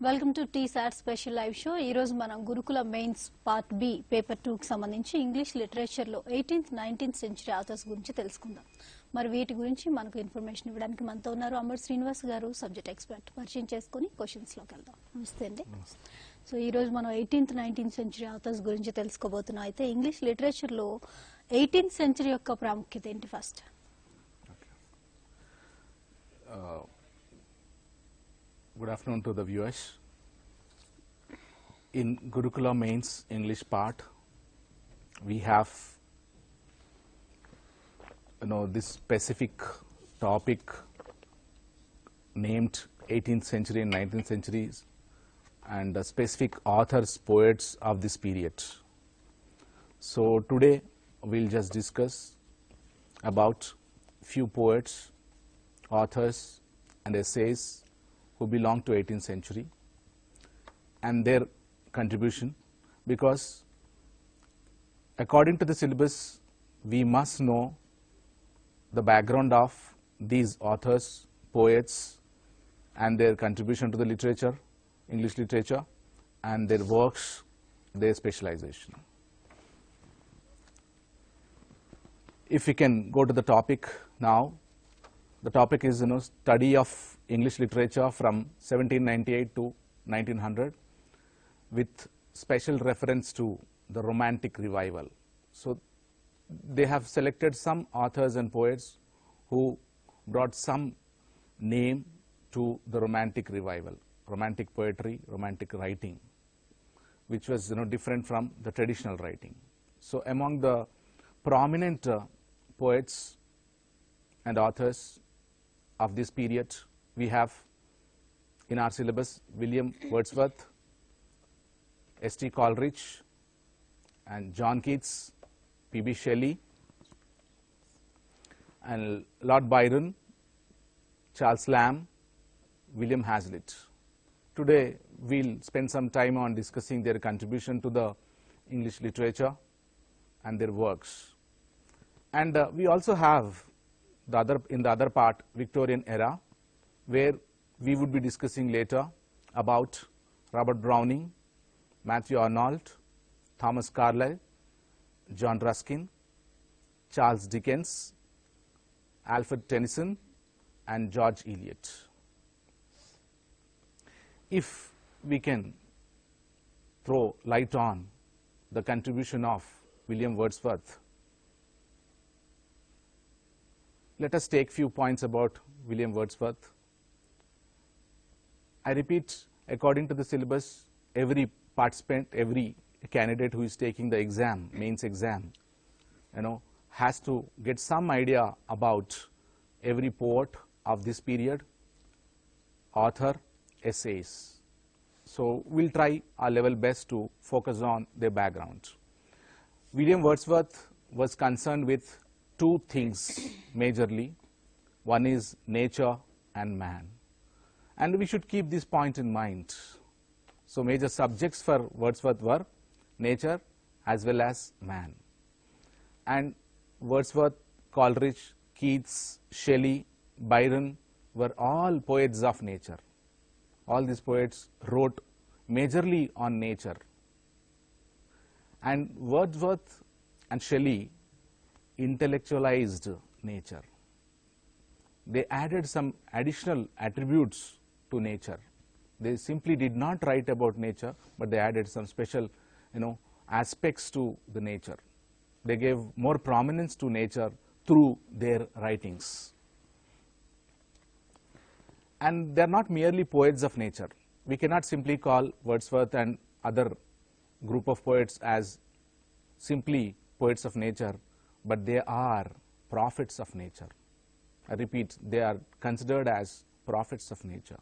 Welcome to T-SAT special live show. ఈ రోజు మనం గురుకుల మెయిన్స్ పార్ట్ బి పేపర్ 2 కి సంబంధించి ఇంగ్లీష్ లిటరేచర్ లో 18th 19th సెంచరీ ఆథర్స్ గురించి తెలుసుకుందాం. మరి వీటి గురించి మనకు ఇన్ఫర్మేషన్ ఇవ్వడానికి మనతో ఉన్నారు అంబటి శ్రీనివాస్ గారు, సబ్జెక్ట్ ఎక్స్పర్ట్. పరిచయం చేసుకుని క్వశ్చన్స్ లోకి వెళ్దాం. నమస్తే అండి. సో ఈ రోజు మనం 18th 19th సెంచరీ ఆథర్స్ గురించి తెలుసుకోబోతున్నాం. అయితే ఇంగ్లీష్ లిటరేచర్ లో 18th సెంచరీ యొక్క ప్రాముఖ్యత ఏంటి? First good afternoon to the viewers. In Gurukula Mains English part, we have this specific topic named 18th century and 19th centuries and specific authors, poets of this period. So today we'll just discuss about few poets, authors and essays who belong to 18th century and their contribution, because according to the syllabus we must know the background of these authors, poets and their contribution to the literature, English literature, and their works, their specialization. If we can go to the topic now. The topic is study of English literature from 1798 to 1900 with special reference to the Romantic revival. So they have selected some authors and poets who brought some name to the Romantic revival, Romantic poetry, Romantic writing, which was different from the traditional writing. So among the prominent poets and authors of this period, we have in our syllabus William Wordsworth, S.T. Coleridge and John Keats, P.B. Shelley and Lord Byron, Charles Lamb, William Hazlitt. Today we'll spend some time on discussing their contribution to the English literature and their works. And we also have in the other part, Victorian era, where we would be discussing later about Robert Browning, Matthew Arnold, Thomas Carlyle, John Ruskin, Charles Dickens, Alfred Tennyson and George Eliot. If we can throw light on the contribution of William Wordsworth, let us take few points about William Wordsworth. I repeat, according to the syllabus, every participant, every candidate who is taking the exam, mains exam, has to get some idea about every poet of this period, author, essays. So we'll try our level best to focus on their background. William Wordsworth was concerned with two things majorly. One is nature and man, and we should keep this point in mind. So major subjects for Wordsworth were nature as well as man. And Wordsworth, Coleridge, Keats, Shelley, Byron were all poets of nature. All these poets wrote majorly on nature. And Wordsworth and Shelley intellectualized nature. They added some additional attributes to nature. They simply did not write about nature, but they added some special aspects to the nature. They gave more prominence to nature through their writings. And they are not merely poets of nature. We cannot simply call Wordsworth and other group of poets as simply poets of nature, but they are prophets of nature. I repeat, they are considered as prophets of nature.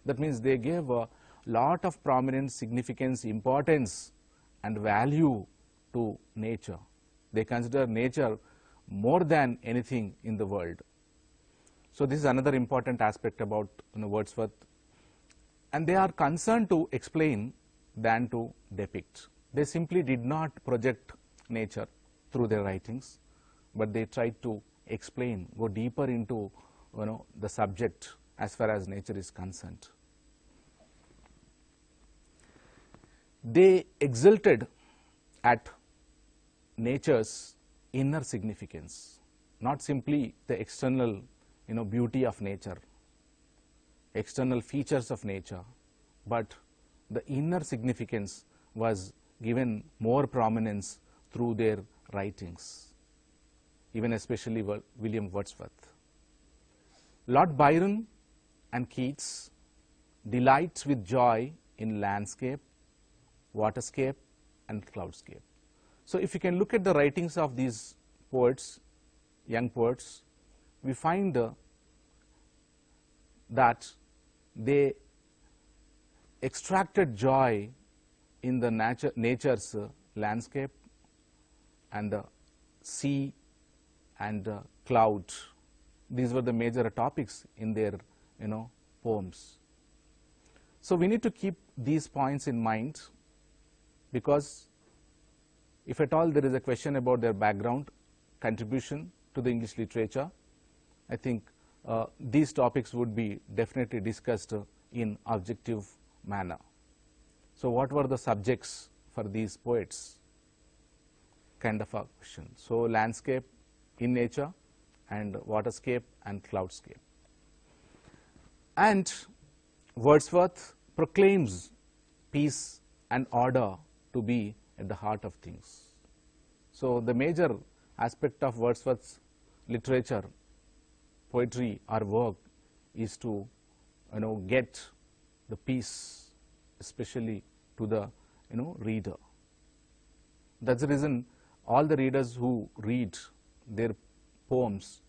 That means they gave a lot of prominence, significance, importance and value to nature. They consider nature more than anything in the world. So this is another important aspect about Wordsworth. And they are concerned to explain than to depict. They simply did not project nature through their writings, but they tried to explain, go deeper into the subject as far as nature is concerned. they exulted at nature's inner significance, not simply the external, beauty of nature, external features of nature, but the inner significance was given more prominence through their writings, even especially William Wordsworth. Lord Byron and Keats delights with joy in landscape, waterscape, and cloudscape. So if you can look at the writings of these poets, young poets, we find that they extracted joy in the nature's landscape and the sea and cloud. These were the major topics in their poems. So we need to keep these points in mind, because if at all there is a question about their background contribution to the English literature, I think these topics would be definitely discussed in objective manner. So what were the subjects for these poets? Kind of a question. So landscape in nature, and waterscape and cloudscape. And Wordsworth proclaims peace and order to be at the heart of things. So the major aspect of Wordsworth's literature, poetry or work is to get the peace, especially to the reader. That's the reason all the readers who read their poems,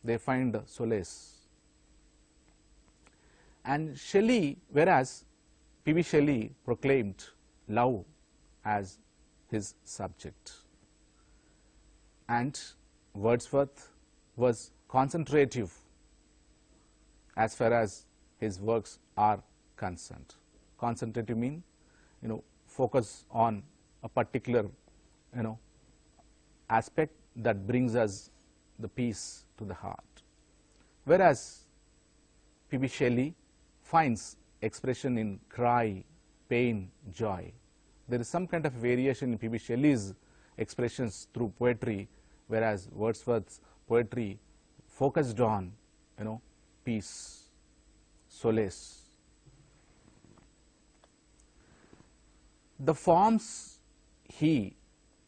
they find solace. And Shelley, whereas P.B. Shelley proclaimed love as his subject, and Wordsworth was concentrative as far as his works are concerned. Concentrative means, focus on a particular, aspect that brings us the peace to the heart. Whereas P.B. Shelley finds expression in cry, pain, joy. There is some kind of variation in P.B. Shelley's expressions through poetry, whereas Wordsworth's poetry focused on, peace, solace. The forms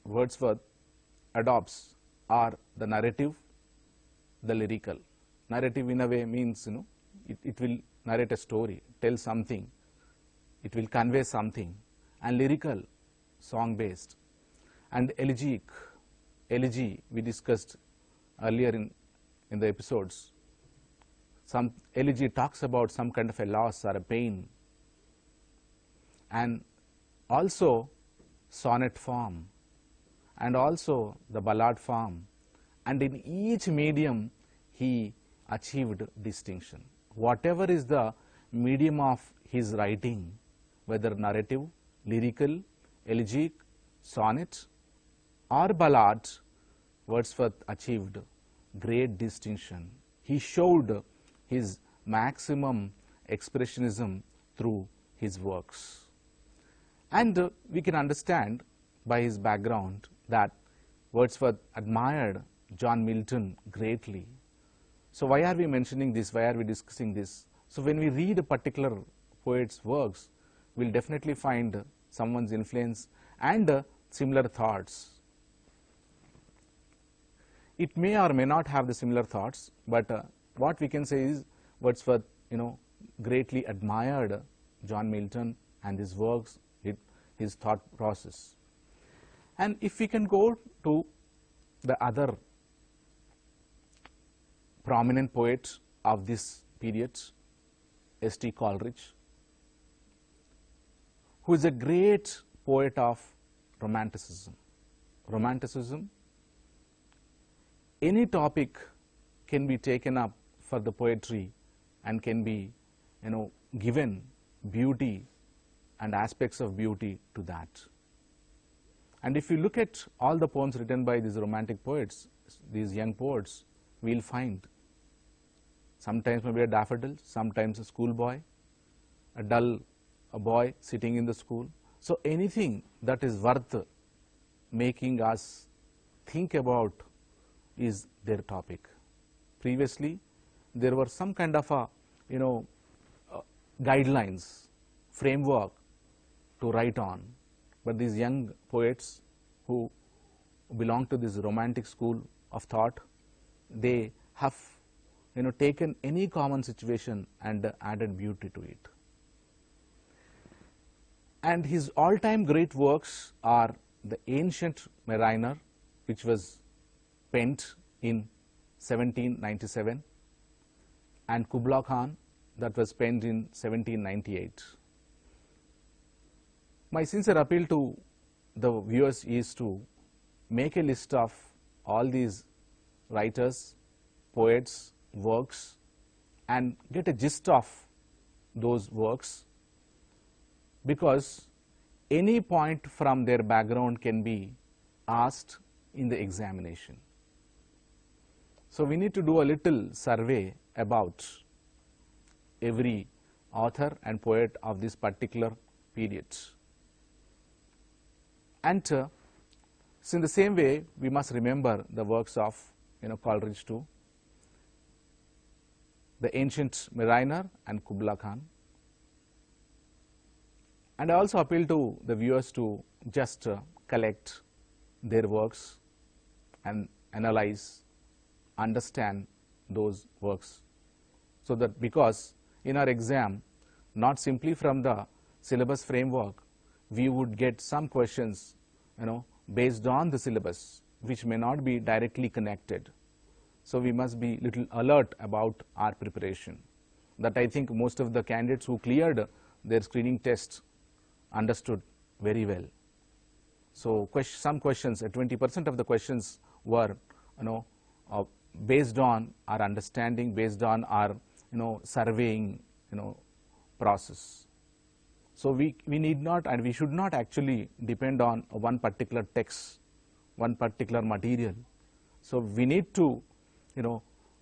Wordsworth adopts are the narrative, the lyrical. Narrative in a way means, it will narrate a story, tell something, it will convey something. And lyrical, song-based. And elegiac, elegy we discussed earlier in the episodes. Some elegy talks about some kind of a loss or a pain. And also sonnet form, and also the ballad form, and in each medium he achieved distinction. Whatever is the medium of his writing, whether narrative, lyrical, elegiac, sonnet or ballad, Wordsworth achieved great distinction. He showed his maximum expressionism through his works. And we can understand by his background that Wordsworth admired John Milton greatly. So why are we mentioning this? Why are we discussing this? So when we read a particular poet's works, we'll definitely find someone's influence and similar thoughts. It may or may not have the similar thoughts, but what we can say is Wordsworth, greatly admired John Milton and his works, his thought process. And if we can go to the other prominent poet of this period, S.T. Coleridge, who is a great poet of Romanticism. Romanticism, any topic can be taken up for the poetry and can be, given beauty and aspects of beauty to that. And if you look at all the poems written by these romantic poets, these young poets, we will find sometimes maybe a daffodil, sometimes a schoolboy, a boy sitting in the school, So anything that is worth making us think about is their topic. Previously, there were some kind of a, guidelines, framework to write on, but these young poets who belong to this romantic school of thought, they have, taken any common situation and added beauty to it. And his all-time great works are the Ancient Mariner, which was penned in 1797, and Kubla Khan, that was penned in 1798. My sincere appeal to the viewers is to make a list of all these writers, poets, works, and get a gist of those works, because any point from their background can be asked in the examination. So we need to do a little survey about every author and poet of this particular period. And so in the same way, we must remember the works of Coleridge too, the Ancient Mariner and Kubla Khan. And I also appeal to the viewers to just collect their works and analyze, understand those works, so that because in our exam, not simply from the syllabus framework, we would get some questions, based on the syllabus, which may not be directly connected. So we must be little alert about our preparation. That I think most of the candidates who cleared their screening tests understood very well. So some questions, 20% of the questions were, based on our understanding, based on our, surveying, process. So we need not and we should not actually depend on one particular text, one particular material. So we need to,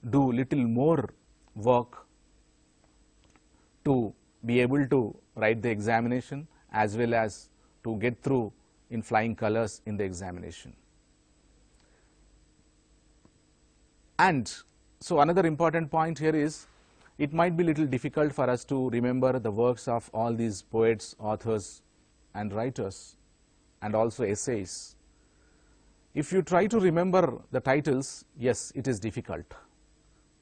do little more work to be able to write the examination, as well as to get through in flying colors in the examination. And so another important point here is, it might be little difficult for us to remember the works of all these poets, authors, and writers, and also essays. If you try to remember the titles, yes, it is difficult.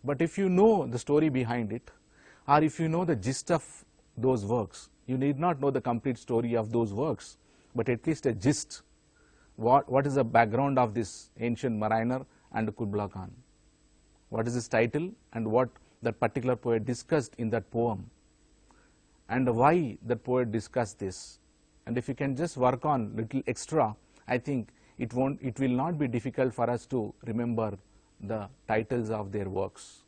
But if you know the story behind it, or if you know the gist of those works, you need not know the complete story of those works, but at least a gist. What is the background of this Ancient Mariner and Kubla Khan? What is his title, and what that particular poet discussed in that poem, and why that poet discussed this? And if you can just work on little extra, I think it will not be difficult for us to remember the titles of their works,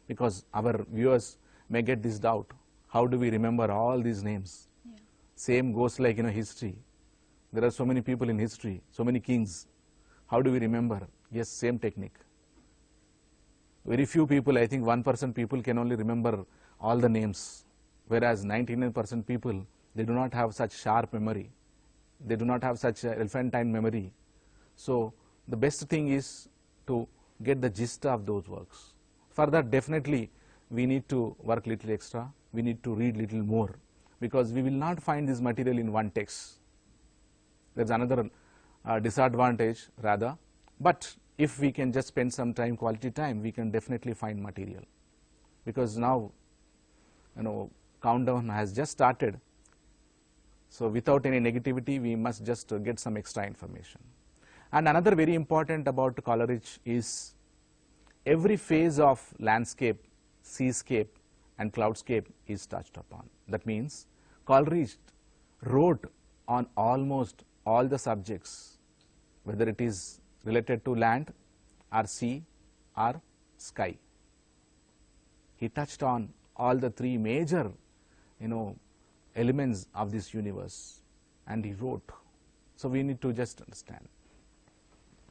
because our viewers may get this doubt: how do we remember all these names? Yeah. Same goes like history. There are so many people in history, so many kings. How do we remember? Yes, same technique. Very few people, I think 1% people can only remember all the names, whereas 99% people, they do not have such sharp memory. They do not have such elephantine memory. So the best thing is to get the gist of those works. For that, definitely we need to work little extra. We need to read little more, because we will not find this material in one text. There's another disadvantage rather, but if we can just spend some time, quality time, we can definitely find material, because now, countdown has just started. So without any negativity, we must just get some extra information. And another very important about Coleridge is every phase of landscape, seascape, and cloudscape is touched upon. That means Coleridge wrote on almost all the subjects, whether it is related to land or sea or sky. He touched on all the three major, elements of this universe, and he wrote. So we need to just understand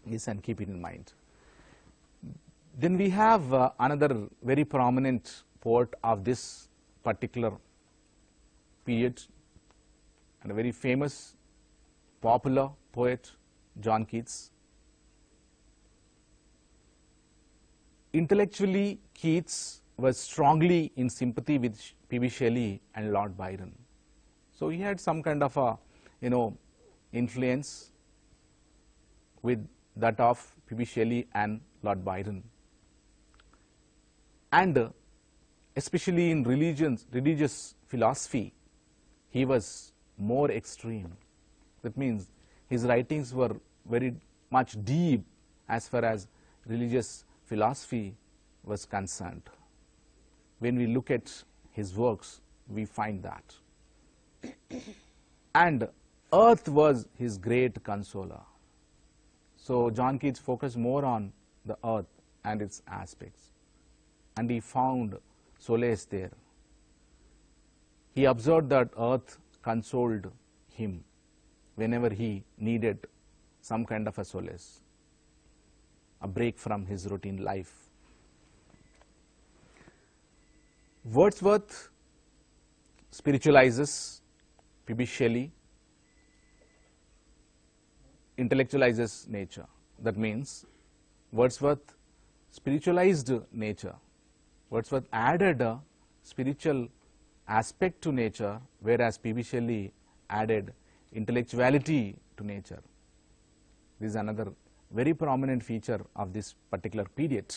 this and keep it in mind. Then we have another very prominent poet of this particular period, and a very famous, popular poet, John Keats. Intellectually, Keats was strongly in sympathy with P.B. Shelley and Lord Byron. So he had some kind of a, influence with that of P.B. Shelley and Lord Byron. And especially in religious philosophy, he was more extreme. That means his writings were very much deep as far as religious philosophy was concerned. When we look at his works, we find that. And earth was his great consoler. So John Keats focused more on the earth and its aspects, and he found solace there. He observed that earth consoled him whenever he needed some kind of a solace, a break from his routine life. Wordsworth spiritualizes P.B. Shelley, intellectualizes nature. That means Wordsworth spiritualized nature. Wordsworth added a spiritual aspect to nature, whereas P.B. Shelley added intellectuality to nature. This is another very prominent feature of this particular period.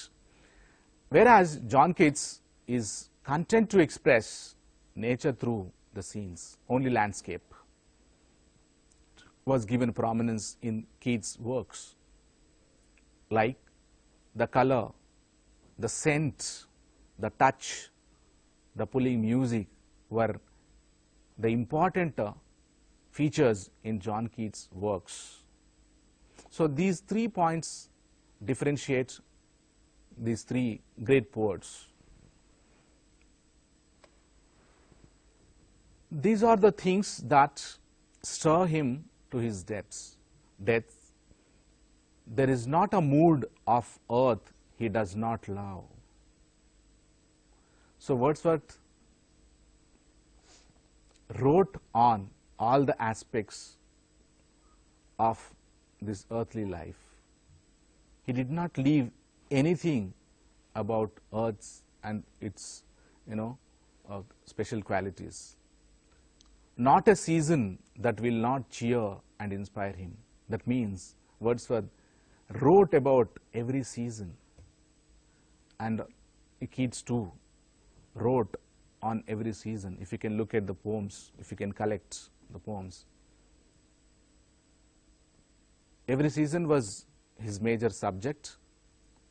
Whereas John Keats is content to express nature through the scenes, only landscape was given prominence in Keats' works, like the color, the scent, the touch, the pulling music were the important features in John Keats' works. So these 3 points differentiate these 3 great poets. These are the things that stir him to his death. There is not a mood of earth he does not love. So Wordsworth wrote on all the aspects of this earthly life. He did not leave anything about earth and its, special qualities. Not a season that will not cheer and inspire him. That means Wordsworth wrote about every season, and Keats too wrote on every season. If you can look at the poems, if you can collect the poems, every season was his major subject,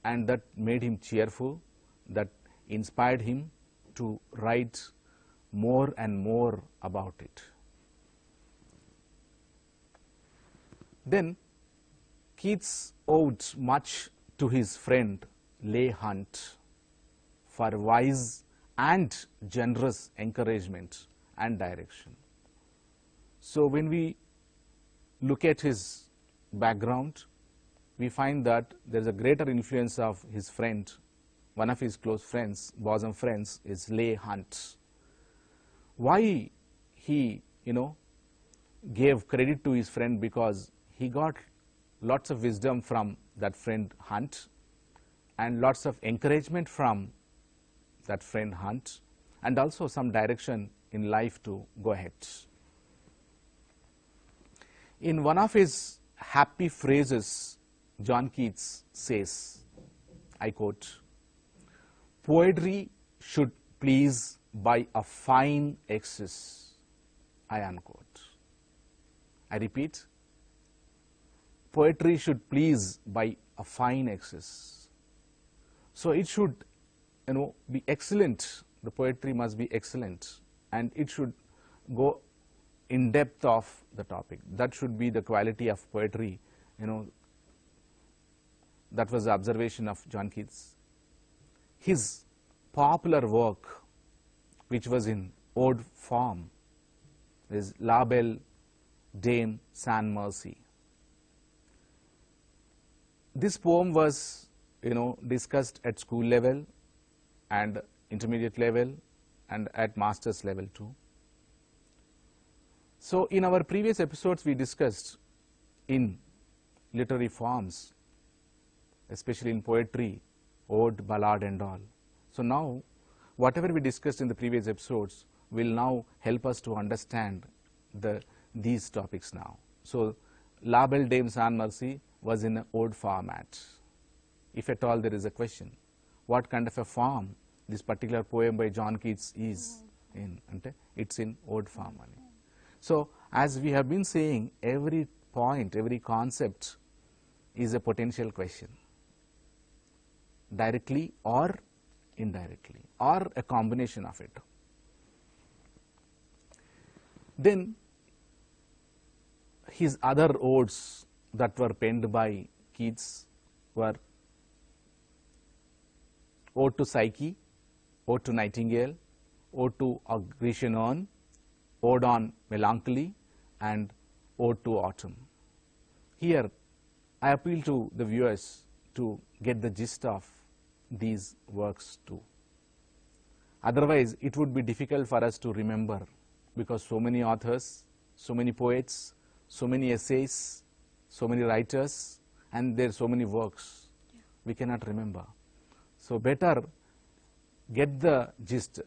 and that made him cheerful, that inspired him to write more and more about it. Then Keats owed much to his friend Leigh Hunt for wise and generous encouragement and direction. So when we look at his background, we find that there is a greater influence of his friend. One of his close friends, bosom friends, is Leigh Hunt. Why he, gave credit to his friend? Because he got lots of wisdom from that friend Hunt, and lots of encouragement from that friend Hunt, and also some direction in life to go ahead. In one of his happy phrases, John Keats says, I quote, "Poetry should please by a fine excess," I unquote. I repeat, poetry should please by a fine excess. So it should, be excellent. The poetry must be excellent, and it should go in depth of the topic. That should be the quality of poetry. That was the observation of John Keats. His popular work, which was in ode form, is La Belle Dame Sans Merci. This poem was, discussed at school level and intermediate level and at master's level too. So in our previous episodes we discussed in literary forms, especially in poetry, ode, ballad and all. So now whatever we discussed in the previous episodes will now help us to understand these topics now. So La Belle Dame Sans Merci was in an ode format. If at all there is a question, what kind of a form this particular poem by John Keats is in? It's in ode form. So as we have been saying, every point, every concept is a potential question, directly or indirectly, or a combination of it. Then his other odes that were penned by Keats were Ode to Psyche, Ode to Nightingale, Ode to a Grecian Urn, Ode on Melancholy, and Ode to Autumn. Here I appeal to the viewers to get the gist of these works too. Otherwise it would be difficult for us to remember, because so many authors, so many poets, so many essays, so many writers, and there are so many works, we cannot remember. So better get the gist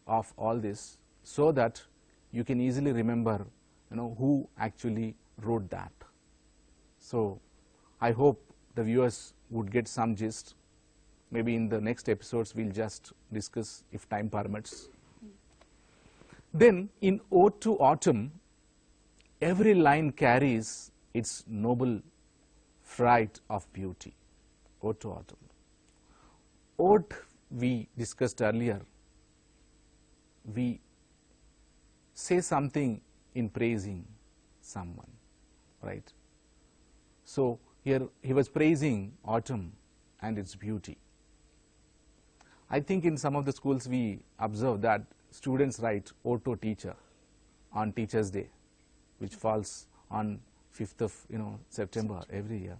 of all this so that you can easily remember, who actually wrote that. So I hope the viewers would get some gist. Maybe in the next episodes we'll just discuss if time permits. Then in Ode to Autumn, every line carries its noble fright of beauty. Ode to Autumn. Ode, we discussed earlier, we say something in praising someone, right? So here he was praising autumn and its beauty. I think in some of the schools we observe that students write Ode to Teacher on Teachers' Day, which falls on 5th of September every year.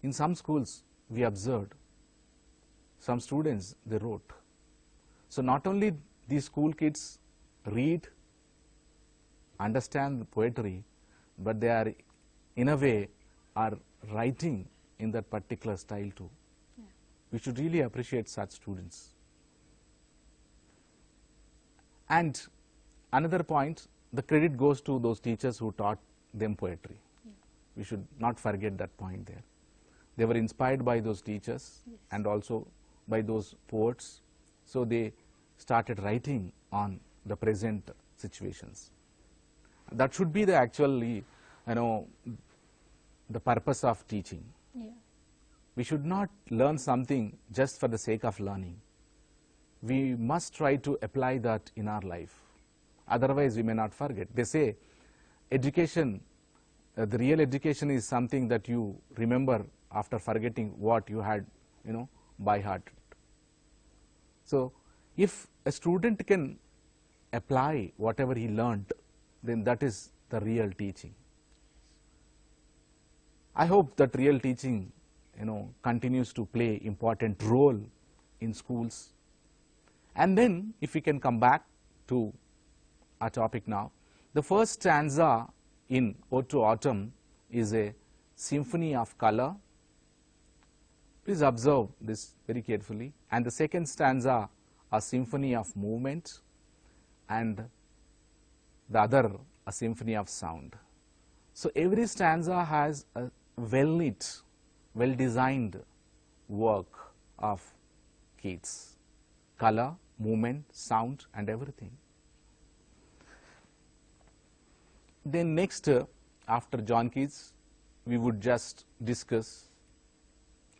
In some schools we observed some students, they wrote. So not only these school kids read, understand the poetry, but they are in a way are writing in that particular style too. Yeah. We should really appreciate such students. And another point, the credit goes to those teachers who taught them poetry. Yeah. We should not forget that point there. They were inspired by those teachers, yes, and also by those poets, so they started writing on the present situations. That should be the actually, the purpose of teaching. Yeah. We should not learn something just for the sake of learning. We must try to apply that in our life. Otherwise, we may not forget. They say education, the real education is something that you remember after forgetting what you had, by heart. So if a student can apply whatever he learned, then that is the real teaching. I hope that real teaching, continues to play important role in schools. And then if we can come back to our topic now, the first stanza in Ode to Autumn is a symphony of color. Please observe this very carefully. And the second stanza, a symphony of movement, and the other, a symphony of sound. So every stanza has a well-knit, well-designed work of Keats. Color, movement, sound, and everything. Then next, after John Keats, we would just discuss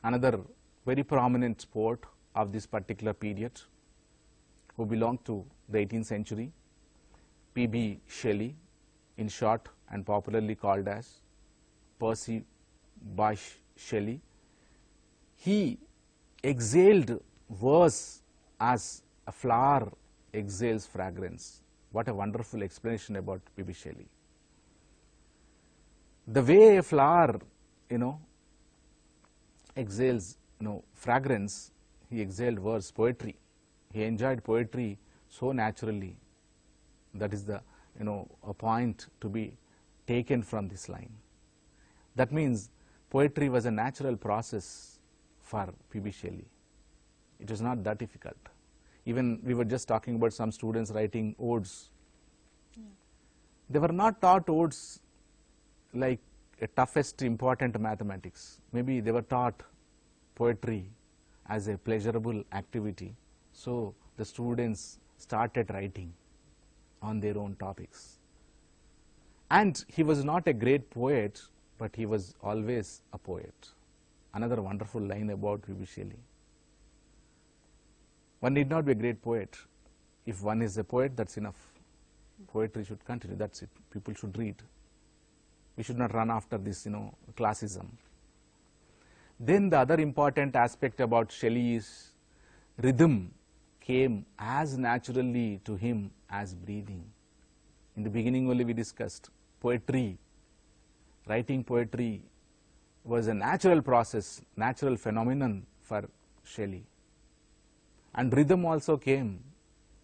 another very prominent poet of this particular period, who belonged to the 18th century, P.B. Shelley, in short and popularly called as Percy Bysshe Shelley. He exhaled verse as a flower exhales fragrance. What a wonderful explanation about P.B. Shelley. The way a flower, exhales, fragrance, he exhaled verse, poetry. He enjoyed poetry so naturally. That is the a point to be taken from this line. That means poetry was a natural process for P.B. Shelley. It was not that difficult. Even we were just talking about some students writing odes. Yeah. They were not taught odes like a toughest important mathematics. Maybe they were taught poetry as a pleasurable activity. So the students started writing on their own topics. And he was not a great poet, but he was always a poet. Another wonderful line about P.B. Shelley. One need not be a great poet. If one is a poet, that's enough. Poetry should continue, that's it. People should read. We should not run after this, classism. Then the other important aspect about Shelley is rhythm came as naturally to him as breathing. In the beginning only we discussed poetry. Writing poetry was a natural process, natural phenomenon for Shelley. And rhythm also came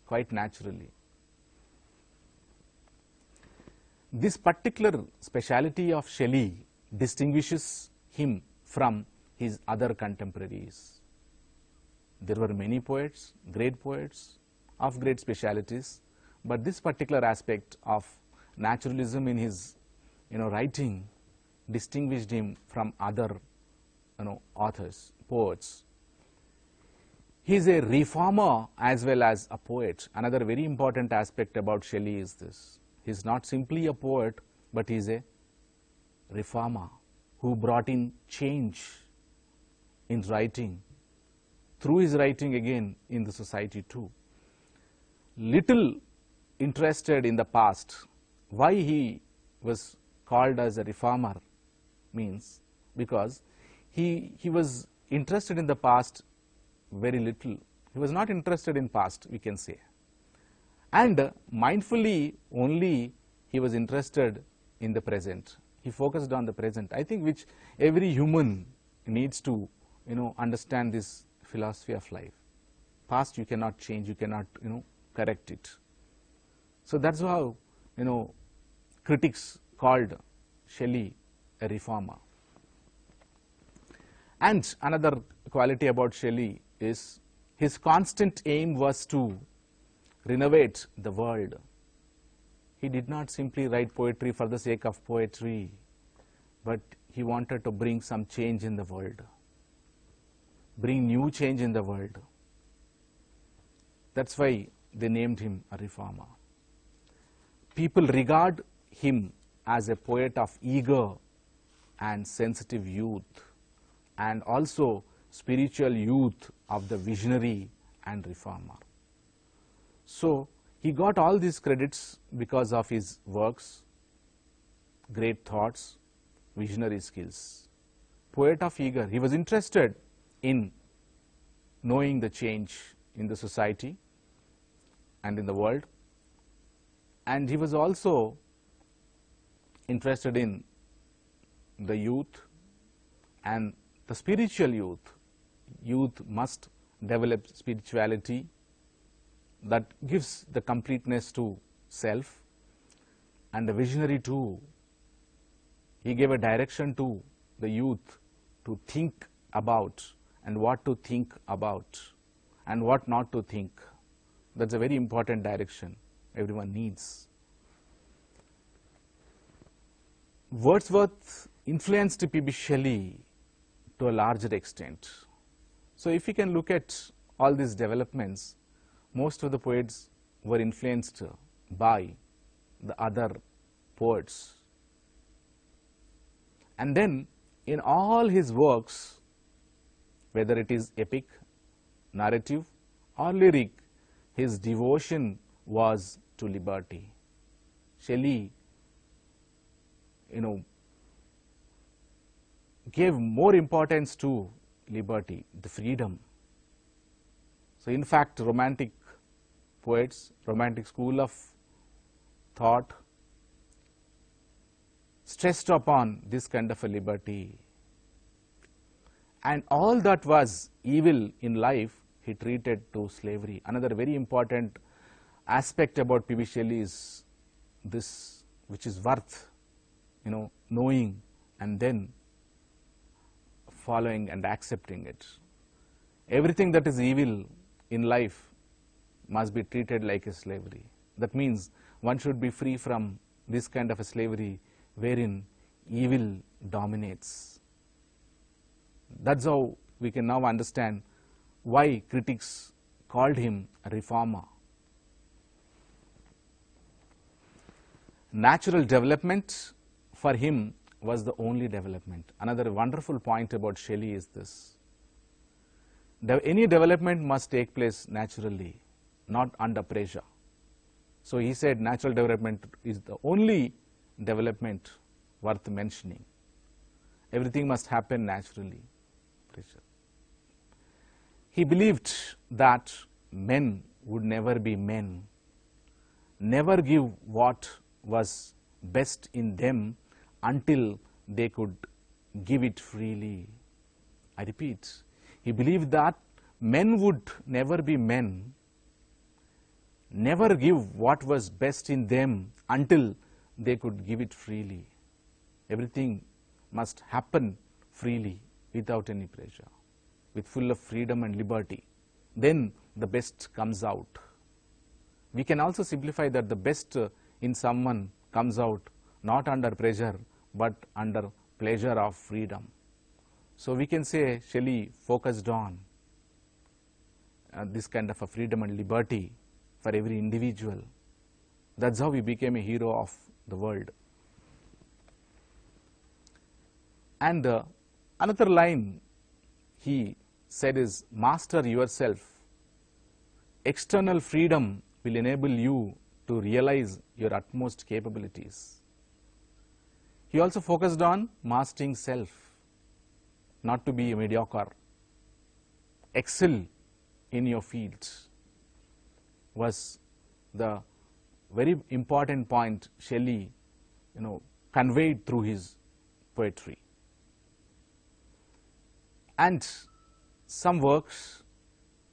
quite naturally. This particular speciality of Shelley distinguishes him from his other contemporaries. There were many poets of great specialities, but this particular aspect of naturalism in his writing distinguished him from other authors, poets. He is a reformer as well as a poet. Another very important aspect about Shelley is this. He is not simply a poet, but he is a reformer who brought in change in writing, through his writing again in the society too. Little interested in the past. Why he was called as a reformer means because he was interested in the past very little. He was not interested in past, we can say. And mindfully only he was interested in the present. He focused on the present. I think which every human needs to understand this philosophy of life. Past you cannot change, you cannot correct it. So that's how critics called Shelley a reformer. And another quality about Shelley is his constant aim was to renovate the world. He did not simply write poetry for the sake of poetry, but he wanted to bring some change in the world, bring new change in the world. That's why they named him a reformer. People regard him as a poet of eager and sensitive youth, and also spiritual youth of the visionary and reformer. So he got all these credits because of his works, great thoughts, visionary skills. Poet of eager, he was interested in knowing the change in the society and in the world, and he was also interested in the youth and the spiritual youth. Youth must develop spirituality that gives the completeness to self, and the visionary too. He gave a direction to the youth to think about and what to think about and what not to think. That's a very important direction everyone needs. Wordsworth influenced P.B. Shelley to a larger extent. So if you can look at all these developments, most of the poets were influenced by the other poets. And then in all his works, whether it is epic, narrative or lyric, his devotion was to liberty. Shelley, gave more importance to liberty, the freedom. So in fact, romantic poets, romantic school of thought stressed upon this kind of a liberty. And all that was evil in life, he treated to slavery. Another very important aspect about P.B. Shelley is this which is worth, knowing and then following and accepting it. Everything that is evil in life must be treated like a slavery. That means one should be free from this kind of a slavery wherein evil dominates. That's how we can now understand why critics called him a reformer. Natural development for him was the only development. Another wonderful point about Shelley is this: any development must take place naturally, not under pressure. So he said natural development is the only development worth mentioning. Everything must happen naturally. Pressure. He believed that men would never be men, never give what was best in them until they could give it freely. I repeat, he believed that men would never be men, never give what was best in them until they could give it freely. Everything must happen freely without any pressure, with full of freedom and liberty. Then the best comes out. We can also simplify that the best in someone comes out not under pressure but under pleasure of freedom. So we can say Shelley focused on this kind of a freedom and liberty for every individual. That's how he became a hero of the world. And another line he said is, master yourself. External freedom will enable you to realize your utmost capabilities. He also focused on mastering self, not to be a mediocre. Excel in your field was the very important point Shelley, conveyed through his poetry. And some works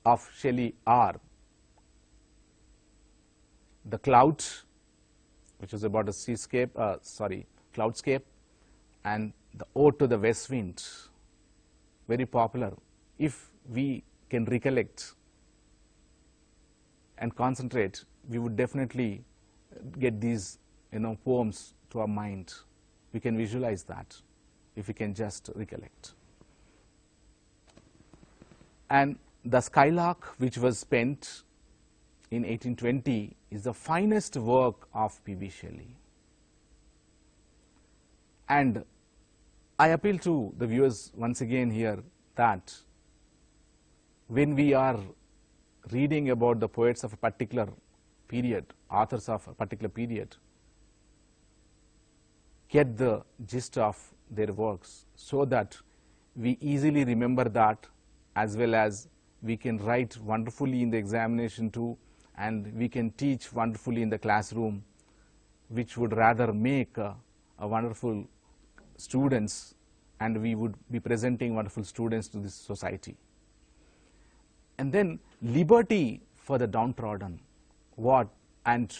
of Shelley are The Cloud, which is about a cloudscape, and The Ode to the West Wind, very popular. If we can recollect and concentrate, we would definitely get these poems to our mind. We can visualize that if we can just recollect. And The Skylark, which was penned in 1820, is the finest work of P.B. Shelley. And I appeal to the viewers once again here that when we are reading about the poets of a particular period, authors of a particular period, get the gist of their works so that we easily remember that, as well as we can write wonderfully in the examination too, and we can teach wonderfully in the classroom, which would rather make a wonderful students, and we would be presenting wonderful students to this society. And then liberty for the downtrodden, and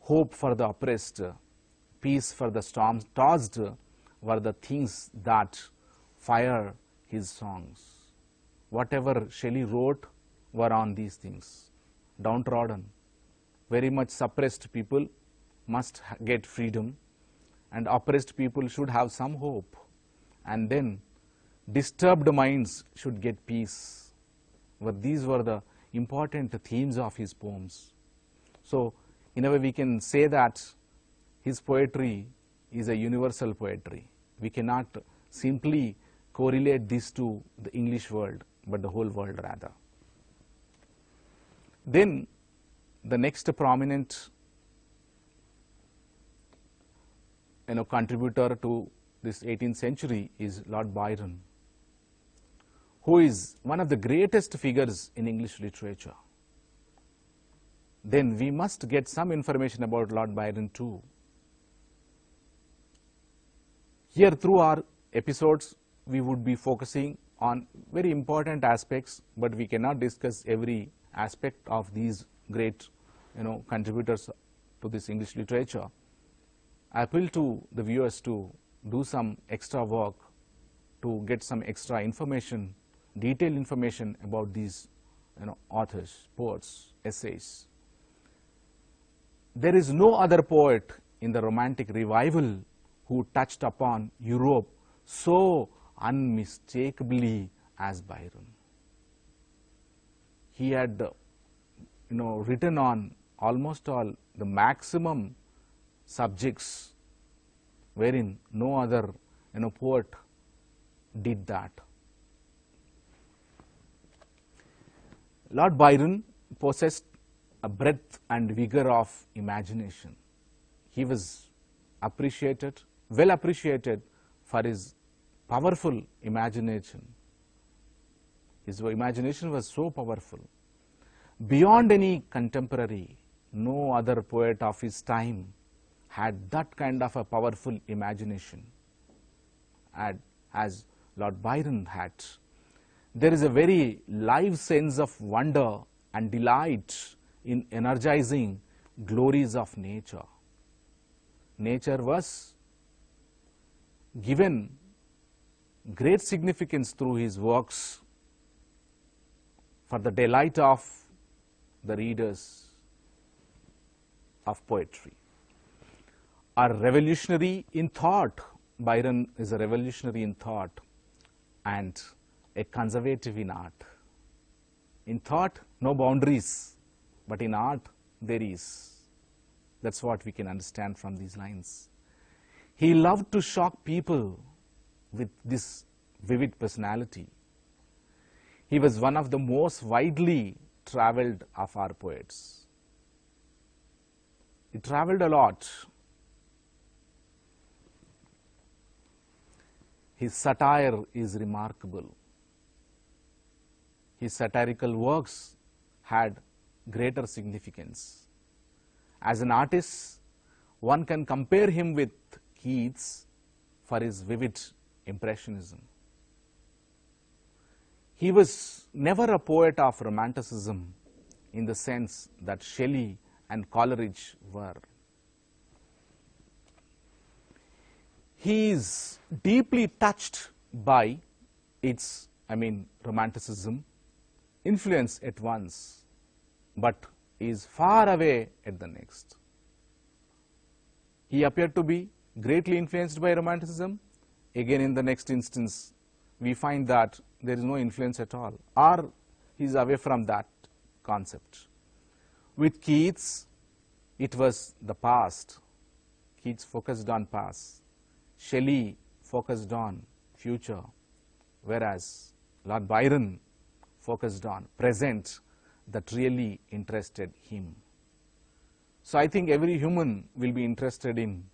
hope for the oppressed, peace for the storm-tossed were the things that fire his songs. Whatever Shelley wrote were on these things. Downtrodden, very much suppressed people must get freedom, and oppressed people should have some hope, and then disturbed minds should get peace. But these were the important themes of his poems. So in a way we can say that his poetry is a universal poetry. We cannot simply correlate this to the English world, but the whole world rather. Then the next prominent contributor to this 18th century is Lord Byron, who is one of the greatest figures in English literature. Then we must get some information about Lord Byron too. Here through our episodes we would be focusing on very important aspects, but we cannot discuss every aspect of these great contributors to this English literature, I appeal to the viewers to do some extra work to get some extra information, detailed information about these authors, poets, essays. There is no other poet in the Romantic revival who touched upon Europe so unmistakably as Byron. He had written on almost all the maximum subjects wherein no other poet did that. Lord Byron possessed a breadth and vigor of imagination. He was appreciated, well appreciated for his powerful imagination. His imagination was so powerful. Beyond any contemporary, no other poet of his time had that kind of a powerful imagination as Lord Byron had. There is a very live sense of wonder and delight in energizing glories of nature. Nature was given great significance through his works for the delight of the readers of poetry. A revolutionary in thought, Byron is a revolutionary in thought and a conservative in art. In thought, no boundaries, but in art, there is. That's what we can understand from these lines. He loved to shock people with this vivid personality. He was one of the most widely traveled of our poets. He traveled a lot. His satire is remarkable. His satirical works had greater significance. As an artist, one can compare him with Keats for his vivid impressionism. He was never a poet of romanticism in the sense that Shelley and Coleridge were. He is deeply touched by its, romanticism, influence at once, but is far away at the next. He appeared to be greatly influenced by romanticism. Again, in the next instance, we find that there is no influence at all, or he is away from that concept. With Keats, it was the past. Keats focused on past. Shelley focused on future, whereas Lord Byron focused on present that really interested him. So I think every human will be interested in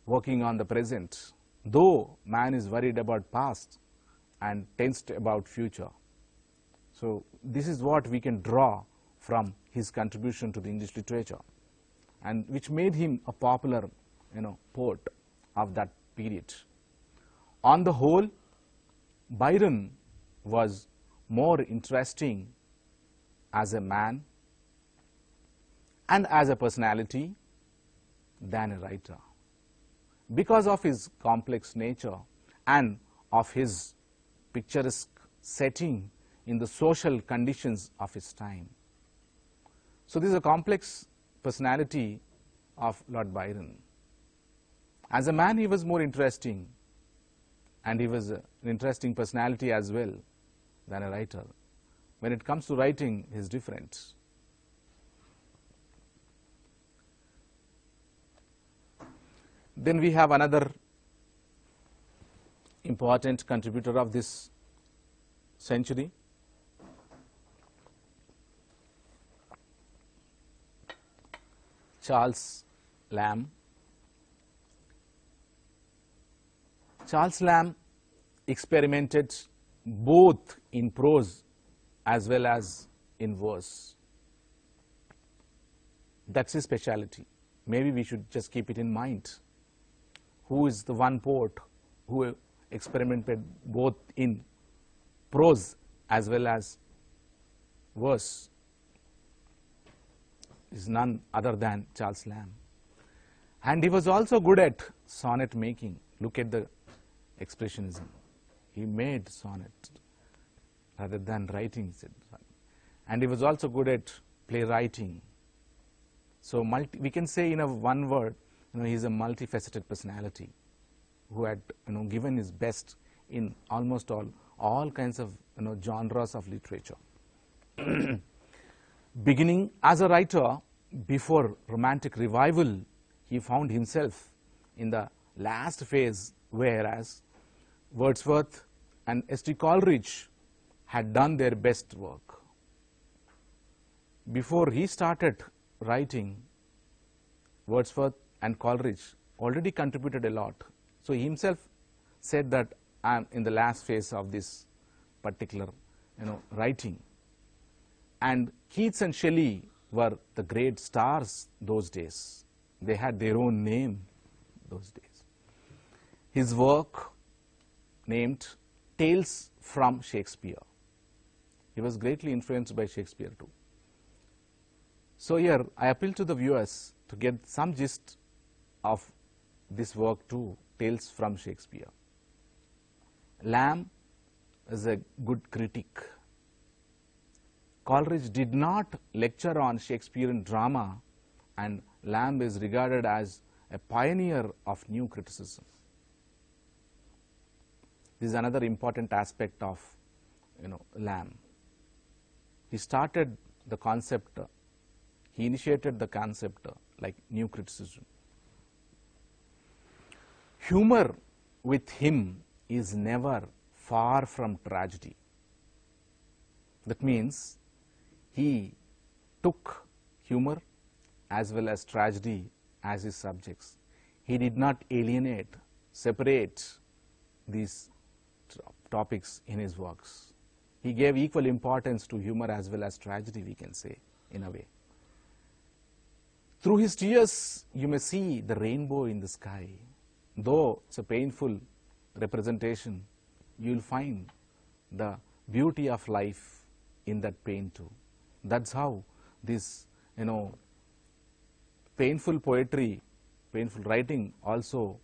working on the present, though man is worried about past and tensed about future. So this is what we can draw from his contribution to the English literature, and which made him a popular poet of that period. On the whole, Byron was more interesting as a man and as a personality than a writer, because of his complex nature and of his picturesque setting in the social conditions of his time. So this is a complex personality of Lord Byron. As a man, he was more interesting, and he was an interesting personality as well than a writer. When it comes to writing, he is different. Then we have another important contributor of this century, Charles Lamb. Charles Lamb experimented both in prose as well as in verse. That's his speciality. Maybe we should just keep it in mind. Who is the one poet who experimented both in prose as well as verse? is none other than Charles Lamb. And he was also good at sonnet making. Look at the expressionism. He made sonnet rather than writing. And he was also good at playwriting. So we can say in one word, he's a multifaceted personality who had given his best in almost all kinds of genres of literature. Beginning as a writer before Romantic Revival, he found himself in the last phase, whereas Wordsworth and S.T. Coleridge had done their best work. Before he started writing, Wordsworth and Coleridge already contributed a lot. So he himself said that I am in the last phase of this particular writing. And Keats and Shelley were the great stars those days. They had their own name those days. His work named Tales from Shakespeare. He was greatly influenced by Shakespeare too. So here I appeal to the viewers to get some gist of this work too, Tales from Shakespeare. Lamb is a good critic. Coleridge did not lecture on Shakespearean drama, and Lamb is regarded as a pioneer of new criticism. This is another important aspect of Lamb. He started the concept, he initiated the concept like new criticism. Humor with him is never far from tragedy. That means he took humor as well as tragedy as his subjects. He did not alienate, separate these topics in his works. He gave equal importance to humor as well as tragedy, we can say, in a way. Through his tears, you may see the rainbow in the sky. Though it's a painful representation, you will find the beauty of life in that pain too. That's how this, painful poetry, painful writing also,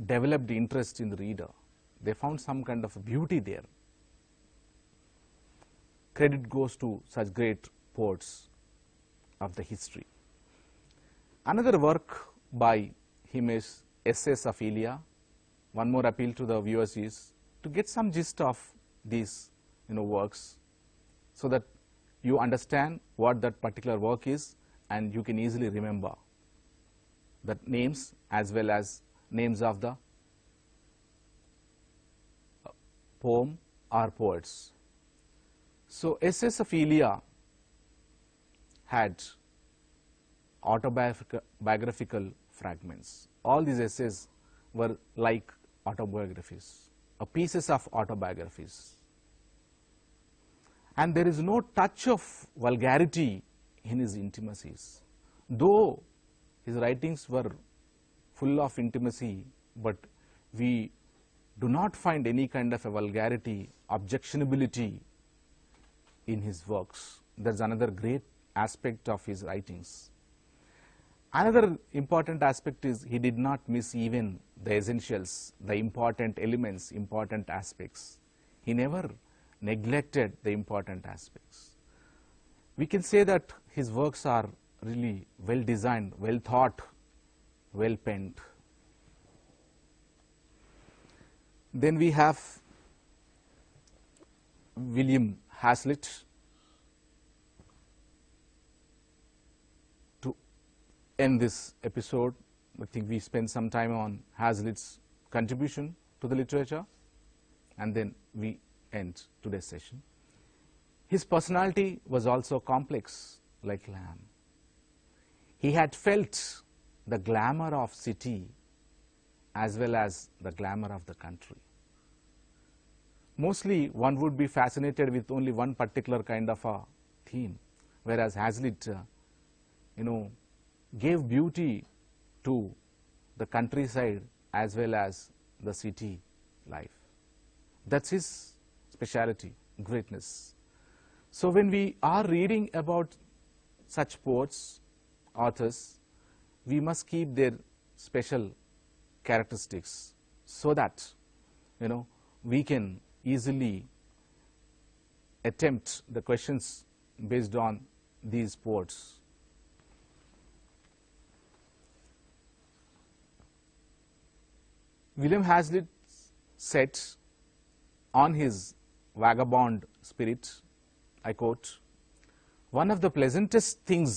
developed interest in the reader. They found some kind of beauty there. Credit goes to such great poets of the history. Another work by him is Essays of Elia. One more appeal to the viewers is to get some gist of these works, so that you understand what that particular work is and you can easily remember the names as well as names of the poem or poets. So Essays of Elia had autobiographical fragments. All these essays were like autobiographies, pieces of autobiographies. And there is no touch of vulgarity in his intimacies. Though his writings were full of intimacy, but we do not find any kind of a vulgarity, objectionability in his works. That's another great aspect of his writings. Another important aspect is he did not miss even the essentials, the important elements, important aspects. He never neglected the important aspects. We can say that his works are really well designed, well thought, well penned. Then we have William Hazlitt. To end this episode, I think we spend some time on Hazlitt's contribution to the literature, and then we end today's session. His personality was also complex, like Lamb. He had felt the glamour of city as well as the glamour of the country. Mostly one would be fascinated with only one particular kind of a theme, whereas Hazlitt, gave beauty to the countryside as well as the city life. That's his speciality, greatness. So when we are reading about such poets, authors, we must keep their special characteristics so that, you know, we can easily attempt the questions based on these poets. William Hazlitt said on his vagabond spirit, I quote, "One of the pleasantest things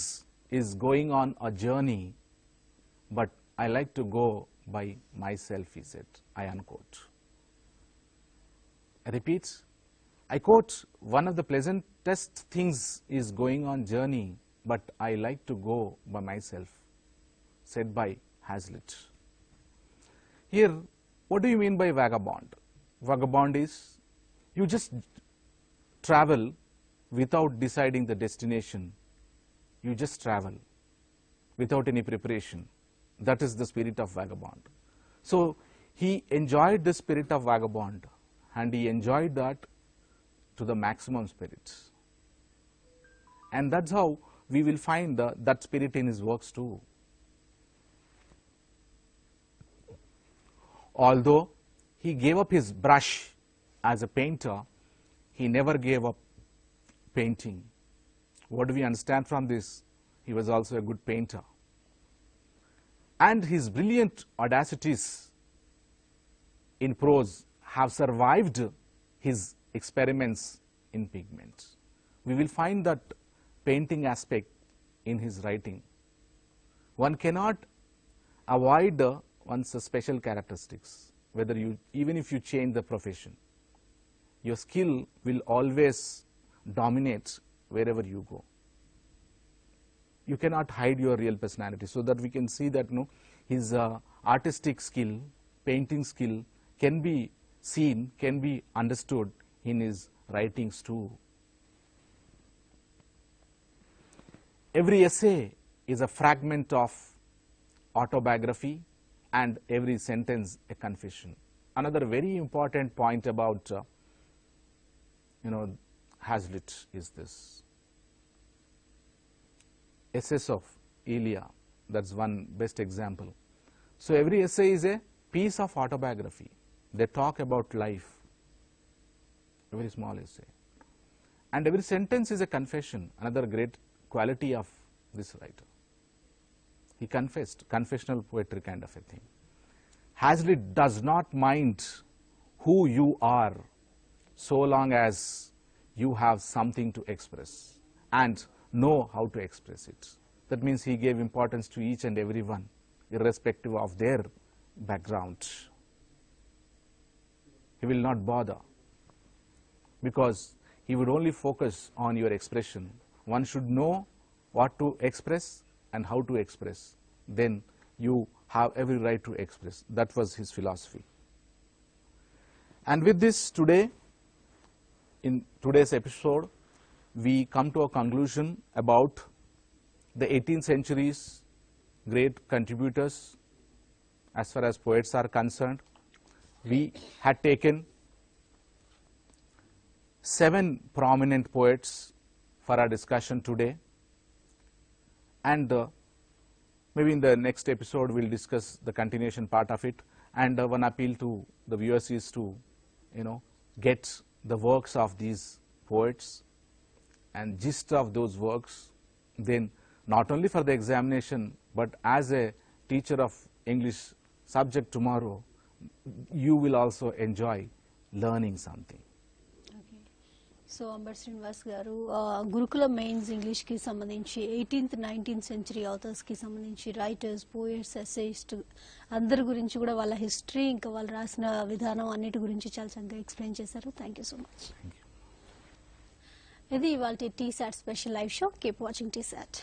is going on a journey, but I like to go by myself," he said, I unquote. I repeat, I quote, "One of the pleasantest things is going on journey, but I like to go by myself," said by Hazlitt. Here, what do you mean by vagabond? Vagabond is you just travel without deciding the destination. You just travel without any preparation. That is the spirit of vagabond. So he enjoyed the spirit of vagabond, and he enjoyed that to the maximum spirit. And that's how we will find that spirit in his works too. Although he gave up his brush as a painter, he never gave up painting. What do we understand from this? He was also a good painter. And his brilliant audacities in prose have survived his experiments in pigment. We will find that painting aspect in his writing. One cannot avoid one's special characteristics, whether you, even if you change the profession. Your skill will always dominate wherever you go. You cannot hide your real personality, so that we can see that his artistic skill, painting skill can be seen, can be understood in his writings too. Every essay is a fragment of autobiography, and every sentence a confession. Another very important point about Hazlitt is this. Essays of Elia, that's one best example. So every essay is a piece of autobiography. They talk about life, a very small essay. And every sentence is a confession, another great quality of this writer. He confessed, confessional poetry kind of a thing. Hazlitt does not mind who you are so long as you have something to express and know how to express it. That means he gave importance to each and every one, irrespective of their background. He will not bother, because he would only focus on your expression. One should know what to express and how to express. Then you have every right to express. That was his philosophy. And with this, today, in today's episode, we come to a conclusion about the 18th century's great contributors as far as poets are concerned. We had taken 7 prominent poets for our discussion today, and maybe in the next episode we'll discuss the continuation part of it. And one appeal to the viewers is to get the works of these poets and gist of those works, then not only for the examination, but as a teacher of English subject tomorrow, you will also enjoy learning something. So, Ambati Srinivas garu, Gurukula mains English ki sambandhinchi 18th 19th century authors ki sambandhinchi writers, poets, essayists అందరి గురించి కూడా వాళ్ళ history ఇంకా వాళ్ళు రాసిన విధానం అన్నిటి గురించి చాలా చక్కగా ఎక్స్ప్లెయిన్ చేశారు. Thank you so much. ఇది ఇవాల్టి T-SAT special live show. Keep watching T-SAT.